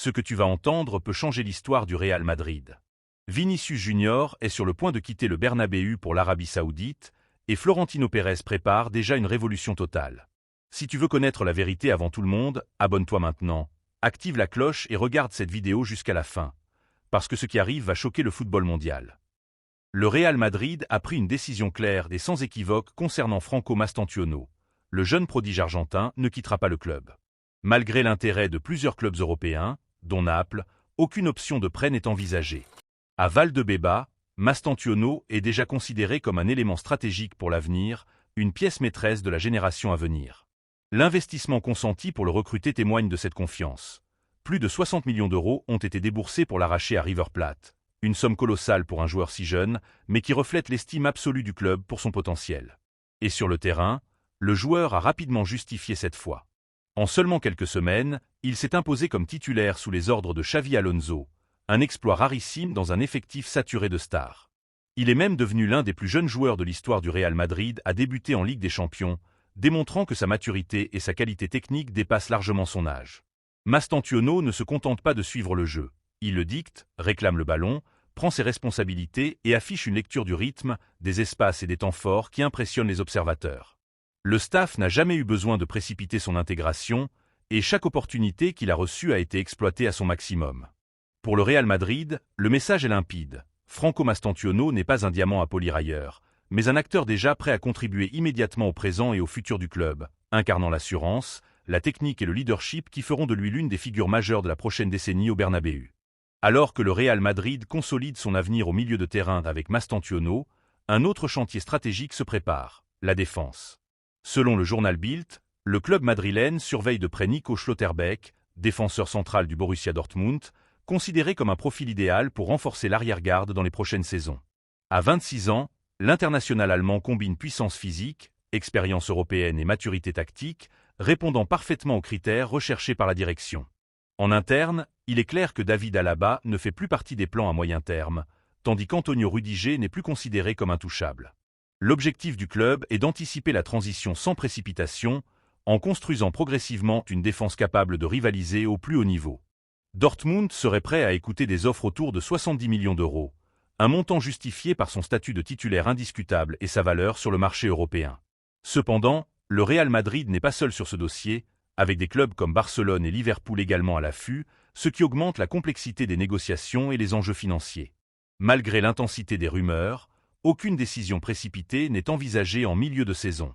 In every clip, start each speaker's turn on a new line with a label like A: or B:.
A: Ce que tu vas entendre peut changer l'histoire du Real Madrid. Vinicius Junior est sur le point de quitter le Bernabéu pour l'Arabie Saoudite et Florentino Pérez prépare déjà une révolution totale. Si tu veux connaître la vérité avant tout le monde, abonne-toi maintenant, active la cloche et regarde cette vidéo jusqu'à la fin, parce que ce qui arrive va choquer le football mondial. Le Real Madrid a pris une décision claire et sans équivoque concernant Franco Mastantuono. Le jeune prodige argentin ne quittera pas le club. Malgré l'intérêt de plusieurs clubs européens, dont Naples, aucune option de prêt n'est envisagée. À Valdebeba, Mastantuono est déjà considéré comme un élément stratégique pour l'avenir, une pièce maîtresse de la génération à venir. L'investissement consenti pour le recruter témoigne de cette confiance. Plus de 60 millions d'euros ont été déboursés pour l'arracher à River Plate, une somme colossale pour un joueur si jeune, mais qui reflète l'estime absolue du club pour son potentiel. Et sur le terrain, le joueur a rapidement justifié cette foi. En seulement quelques semaines, il s'est imposé comme titulaire sous les ordres de Xavi Alonso, un exploit rarissime dans un effectif saturé de stars. Il est même devenu l'un des plus jeunes joueurs de l'histoire du Real Madrid à débuter en Ligue des Champions, démontrant que sa maturité et sa qualité technique dépassent largement son âge. Mastantuono ne se contente pas de suivre le jeu. Il le dicte, réclame le ballon, prend ses responsabilités et affiche une lecture du rythme, des espaces et des temps forts qui impressionnent les observateurs. Le staff n'a jamais eu besoin de précipiter son intégration, et chaque opportunité qu'il a reçue a été exploitée à son maximum. Pour le Real Madrid, le message est limpide. Franco Mastantuono n'est pas un diamant à polir ailleurs, mais un acteur déjà prêt à contribuer immédiatement au présent et au futur du club, incarnant l'assurance, la technique et le leadership qui feront de lui l'une des figures majeures de la prochaine décennie au Bernabéu. Alors que le Real Madrid consolide son avenir au milieu de terrain avec Mastantuono, un autre chantier stratégique se prépare, la défense. Selon le journal Bild, le club madrilène surveille de près Nico Schlotterbeck, défenseur central du Borussia Dortmund, considéré comme un profil idéal pour renforcer l'arrière-garde dans les prochaines saisons. À 26 ans, l'international allemand combine puissance physique, expérience européenne et maturité tactique, répondant parfaitement aux critères recherchés par la direction. En interne, il est clair que David Alaba ne fait plus partie des plans à moyen terme, tandis qu'Antonio Rudiger n'est plus considéré comme intouchable. L'objectif du club est d'anticiper la transition sans précipitation, en construisant progressivement une défense capable de rivaliser au plus haut niveau. Dortmund serait prêt à écouter des offres autour de 70 millions d'euros, un montant justifié par son statut de titulaire indiscutable et sa valeur sur le marché européen. Cependant, le Real Madrid n'est pas seul sur ce dossier, avec des clubs comme Barcelone et Liverpool également à l'affût, ce qui augmente la complexité des négociations et les enjeux financiers. Malgré l'intensité des rumeurs, aucune décision précipitée n'est envisagée en milieu de saison.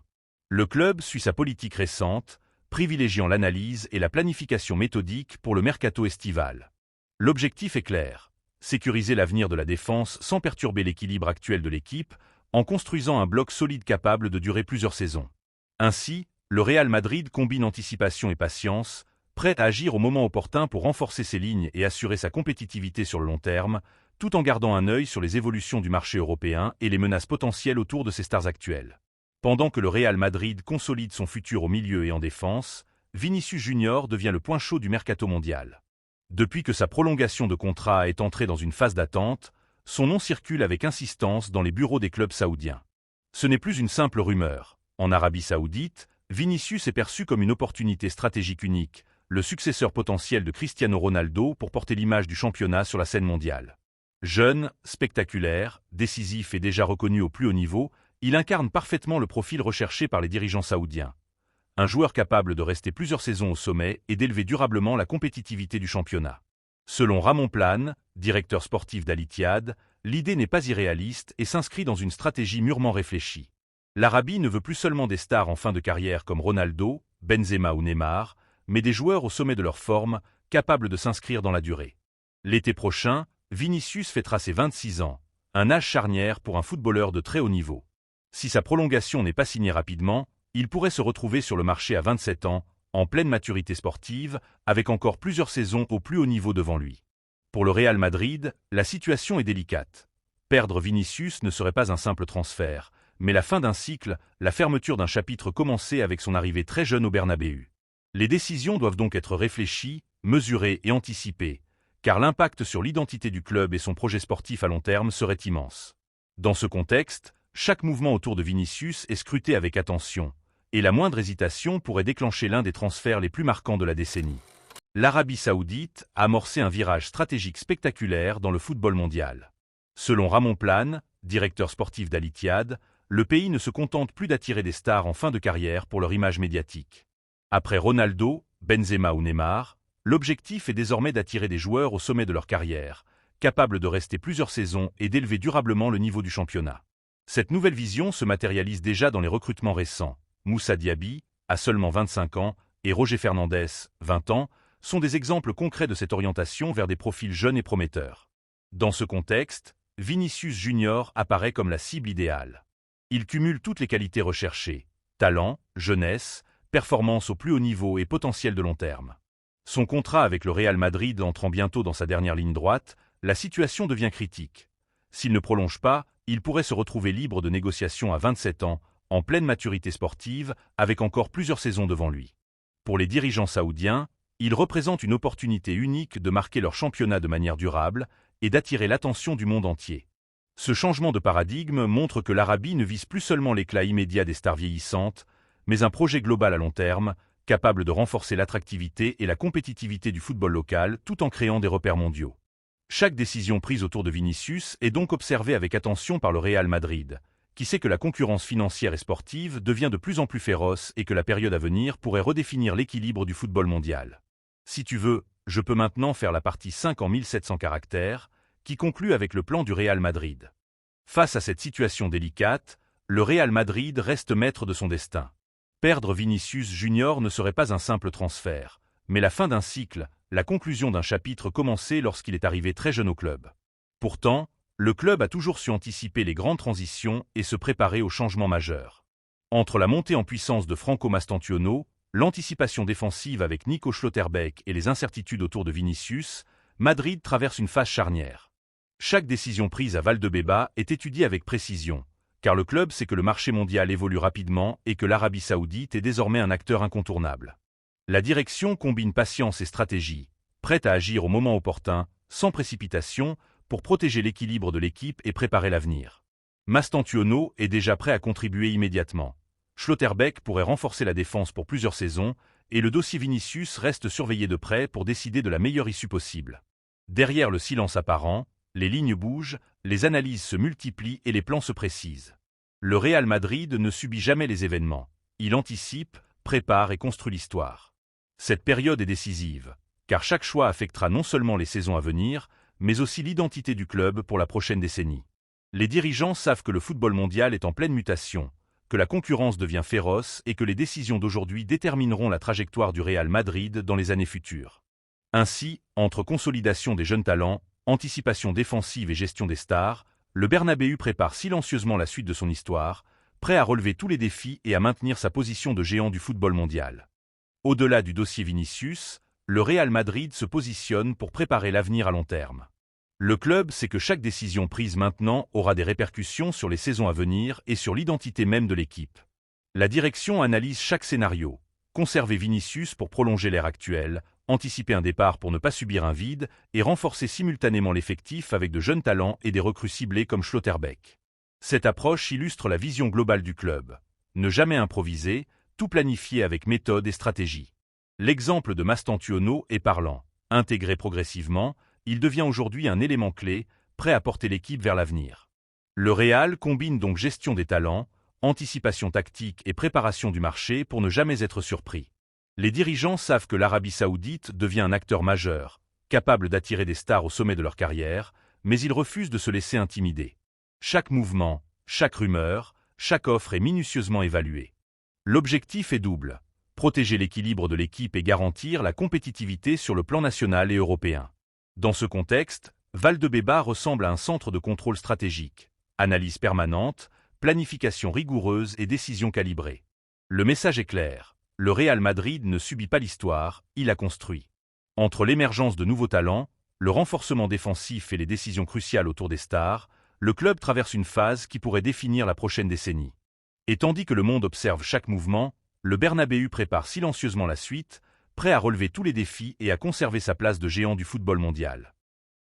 A: Le club suit sa politique récente, privilégiant l'analyse et la planification méthodique pour le mercato estival. L'objectif est clair, sécuriser l'avenir de la défense sans perturber l'équilibre actuel de l'équipe, en construisant un bloc solide capable de durer plusieurs saisons. Ainsi, le Real Madrid combine anticipation et patience, prêt à agir au moment opportun pour renforcer ses lignes et assurer sa compétitivité sur le long terme, tout en gardant un œil sur les évolutions du marché européen et les menaces potentielles autour de ses stars actuelles. Pendant que le Real Madrid consolide son futur au milieu et en défense, Vinicius Junior devient le point chaud du mercato mondial. Depuis que sa prolongation de contrat est entrée dans une phase d'attente, son nom circule avec insistance dans les bureaux des clubs saoudiens. Ce n'est plus une simple rumeur. En Arabie Saoudite, Vinicius est perçu comme une opportunité stratégique unique, le successeur potentiel de Cristiano Ronaldo pour porter l'image du championnat sur la scène mondiale. Jeune, spectaculaire, décisif et déjà reconnu au plus haut niveau, il incarne parfaitement le profil recherché par les dirigeants saoudiens. Un joueur capable de rester plusieurs saisons au sommet et d'élever durablement la compétitivité du championnat. Selon Ramon Plane, directeur sportif d'Al Ittihad, l'idée n'est pas irréaliste et s'inscrit dans une stratégie mûrement réfléchie. L'Arabie ne veut plus seulement des stars en fin de carrière comme Ronaldo, Benzema ou Neymar, mais des joueurs au sommet de leur forme, capables de s'inscrire dans la durée. L'été prochain, Vinicius fêtera ses 26 ans, un âge charnière pour un footballeur de très haut niveau. Si sa prolongation n'est pas signée rapidement, il pourrait se retrouver sur le marché à 27 ans, en pleine maturité sportive, avec encore plusieurs saisons au plus haut niveau devant lui. Pour le Real Madrid, la situation est délicate. Perdre Vinicius ne serait pas un simple transfert, mais la fin d'un cycle, la fermeture d'un chapitre commencé avec son arrivée très jeune au Bernabéu. Les décisions doivent donc être réfléchies, mesurées et anticipées, car l'impact sur l'identité du club et son projet sportif à long terme serait immense. Dans ce contexte, chaque mouvement autour de Vinicius est scruté avec attention, et la moindre hésitation pourrait déclencher l'un des transferts les plus marquants de la décennie. l'Arabie Saoudite a amorcé un virage stratégique spectaculaire dans le football mondial. Selon Ramon Plane, directeur sportif d'Al Ittihad, le pays ne se contente plus d'attirer des stars en fin de carrière pour leur image médiatique. Après Ronaldo, Benzema ou Neymar, l'objectif est désormais d'attirer des joueurs au sommet de leur carrière, capables de rester plusieurs saisons et d'élever durablement le niveau du championnat. Cette nouvelle vision se matérialise déjà dans les recrutements récents. Moussa Diaby, à seulement 25 ans, et Roger Fernandez, 20 ans, sont des exemples concrets de cette orientation vers des profils jeunes et prometteurs. Dans ce contexte, Vinicius Junior apparaît comme la cible idéale. Il cumule toutes les qualités recherchées: talent, jeunesse, performance au plus haut niveau et potentiel de long terme. Son contrat avec le Real Madrid entrant bientôt dans sa dernière ligne droite, la situation devient critique. S'il ne prolonge pas, il pourrait se retrouver libre de négociation à 27 ans, en pleine maturité sportive, avec encore plusieurs saisons devant lui. Pour les dirigeants saoudiens, il représente une opportunité unique de marquer leur championnat de manière durable et d'attirer l'attention du monde entier. Ce changement de paradigme montre que l'Arabie ne vise plus seulement l'éclat immédiat des stars vieillissantes, mais un projet global à long terme, capable de renforcer l'attractivité et la compétitivité du football local tout en créant des repères mondiaux. Chaque décision prise autour de Vinicius est donc observée avec attention par le Real Madrid, qui sait que la concurrence financière et sportive devient de plus en plus féroce et que la période à venir pourrait redéfinir l'équilibre du football mondial. Si tu veux, je peux maintenant faire la partie 5 en 1700 caractères, qui conclut avec le plan du Real Madrid. Face à cette situation délicate, le Real Madrid reste maître de son destin. Perdre Vinicius Junior ne serait pas un simple transfert, mais la fin d'un cycle, la conclusion d'un chapitre commencé lorsqu'il est arrivé très jeune au club. Pourtant, le club a toujours su anticiper les grandes transitions et se préparer aux changements majeurs. Entre la montée en puissance de Franco Mastantuono, l'anticipation défensive avec Nico Schlotterbeck et les incertitudes autour de Vinicius, Madrid traverse une phase charnière. Chaque décision prise à Valdebeba est étudiée avec précision, car le club sait que le marché mondial évolue rapidement et que l'Arabie Saoudite est désormais un acteur incontournable. La direction combine patience et stratégie, prête à agir au moment opportun, sans précipitation, pour protéger l'équilibre de l'équipe et préparer l'avenir. Mastantuono est déjà prêt à contribuer immédiatement. Schlotterbeck pourrait renforcer la défense pour plusieurs saisons, et le dossier Vinicius reste surveillé de près pour décider de la meilleure issue possible. Derrière le silence apparent, les lignes bougent, les analyses se multiplient et les plans se précisent. Le Real Madrid ne subit jamais les événements. Il anticipe, prépare et construit l'histoire. Cette période est décisive, car chaque choix affectera non seulement les saisons à venir, mais aussi l'identité du club pour la prochaine décennie. Les dirigeants savent que le football mondial est en pleine mutation, que la concurrence devient féroce et que les décisions d'aujourd'hui détermineront la trajectoire du Real Madrid dans les années futures. Ainsi, entre consolidation des jeunes talents, anticipation défensive et gestion des stars, le Bernabéu prépare silencieusement la suite de son histoire, prêt à relever tous les défis et à maintenir sa position de géant du football mondial. Au-delà du dossier Vinicius, le Real Madrid se positionne pour préparer l'avenir à long terme. Le club sait que chaque décision prise maintenant aura des répercussions sur les saisons à venir et sur l'identité même de l'équipe. La direction analyse chaque scénario: conserver Vinicius pour prolonger l'ère actuelle, anticiper un départ pour ne pas subir un vide et renforcer simultanément l'effectif avec de jeunes talents et des recrues ciblées comme Schlotterbeck. Cette approche illustre la vision globale du club. Ne jamais improviser, tout planifier avec méthode et stratégie. L'exemple de Mastantuono est parlant. Intégré progressivement, il devient aujourd'hui un élément clé, prêt à porter l'équipe vers l'avenir. Le Real combine donc gestion des talents, anticipation tactique et préparation du marché pour ne jamais être surpris. Les dirigeants savent que l'Arabie Saoudite devient un acteur majeur, capable d'attirer des stars au sommet de leur carrière, mais ils refusent de se laisser intimider. Chaque mouvement, chaque rumeur, chaque offre est minutieusement évaluée. L'objectif est double: protéger l'équilibre de l'équipe et garantir la compétitivité sur le plan national et européen. Dans ce contexte, Valdebeba ressemble à un centre de contrôle stratégique. Analyse permanente, planification rigoureuse et décision calibrée. Le message est clair: le Real Madrid ne subit pas l'histoire, il la construit. Entre l'émergence de nouveaux talents, le renforcement défensif et les décisions cruciales autour des stars, le club traverse une phase qui pourrait définir la prochaine décennie. Et tandis que le monde observe chaque mouvement, le Bernabéu prépare silencieusement la suite, prêt à relever tous les défis et à conserver sa place de géant du football mondial.